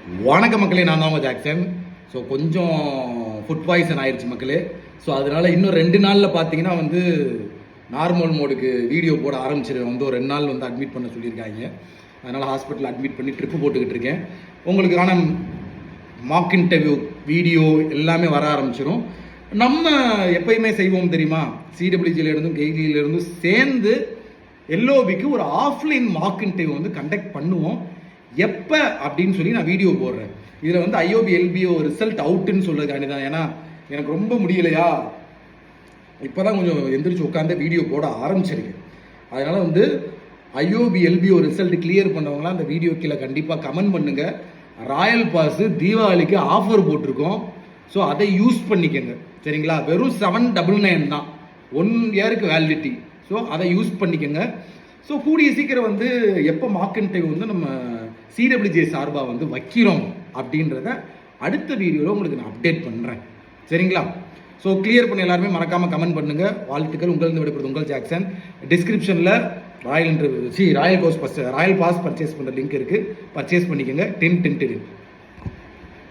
வணக்க மக்களே, நான் தான் ஜாக்சன். ஸோ கொஞ்சம் ஃபுட் பாய்சன் ஆயிடுச்சு மக்களே. ஸோ அதனால இன்னும் 2 நாளில் பார்த்தீங்கன்னா நார்மல் மோடுக்கு வீடியோ போட ஆரம்பிச்சிருக்கேன். ஒரு 2 நாள் அட்மிட் பண்ண சொல்லியிருக்காங்க. அதனால் ஹாஸ்பிட்டலில் அட்மிட் பண்ணி ட்ரிப்பு போட்டுக்கிட்டு இருக்கேன். உங்களுக்கான மாக் இன்டர்வியூ வீடியோ எல்லாமே வர ஆரம்பிச்சிடும். நம்ம எப்பயுமே செய்வோம் தெரியுமா, சிடபிள்யூஜியிலேருந்தும் கேஜியிலேருந்தும் சேர்ந்து எல்ஓபிக்கு ஒரு ஆஃப்லைன் மாக் இன்டர்வியூ கண்டக்ட் பண்ணுவோம். எப்போ அப்படின்னு சொல்லி நான் வீடியோ போடுறேன். இதில் ஐஓபி எல்பிஓ ரிசல்ட் அவுட்டுன்னு சொல்றதுக்காண்டி தான். ஏன்னா எனக்கு ரொம்ப முடியலையா, இப்போதான் கொஞ்சம் எந்திரிச்சு உட்காந்து வீடியோ போட ஆரம்பிச்சிருக்கேன். அதனால ஐஓபி எல்பிஓ ரிசல்ட் கிளியர் பண்ணவங்களாம் அந்த வீடியோ கீழே கண்டிப்பாக கமெண்ட் பண்ணுங்க. ராயல் பாஸ் தீபாவளிக்கு ஆஃபர் போட்டிருக்கோம். ஸோ அதை யூஸ் பண்ணிக்கங்க, சரிங்களா? வெறும் 799 தான், 1 இயருக்கு வேலிடிட்டி. ஸோ அதை யூஸ் பண்ணிக்கங்க. ஸோ கூடிய சீக்கிரம் எப்போ மார்க் இன்டர்வியூ நம்ம சிடபிள்யூஜே சார்பாக வைக்கிறோம் அப்படின்றத அடுத்த வீடியோவில் உங்களுக்கு நான் அப்டேட் பண்ணுறேன், சரிங்களா? ஸோ கிளியர் பண்ணி எல்லாருமே மறக்காமல் கமெண்ட் பண்ணுங்கள். வாழ்த்துக்கள். உங்களிருந்து விடைபெறுது உங்கள் ஜாக்சன். டிஸ்கிரிப்ஷனில் ராயல் பாஸ் பர்ச்சேஸ் பண்ணுற லிங்க் இருக்குது, பர்ச்சேஸ் பண்ணிக்கோங்க. 10 10 10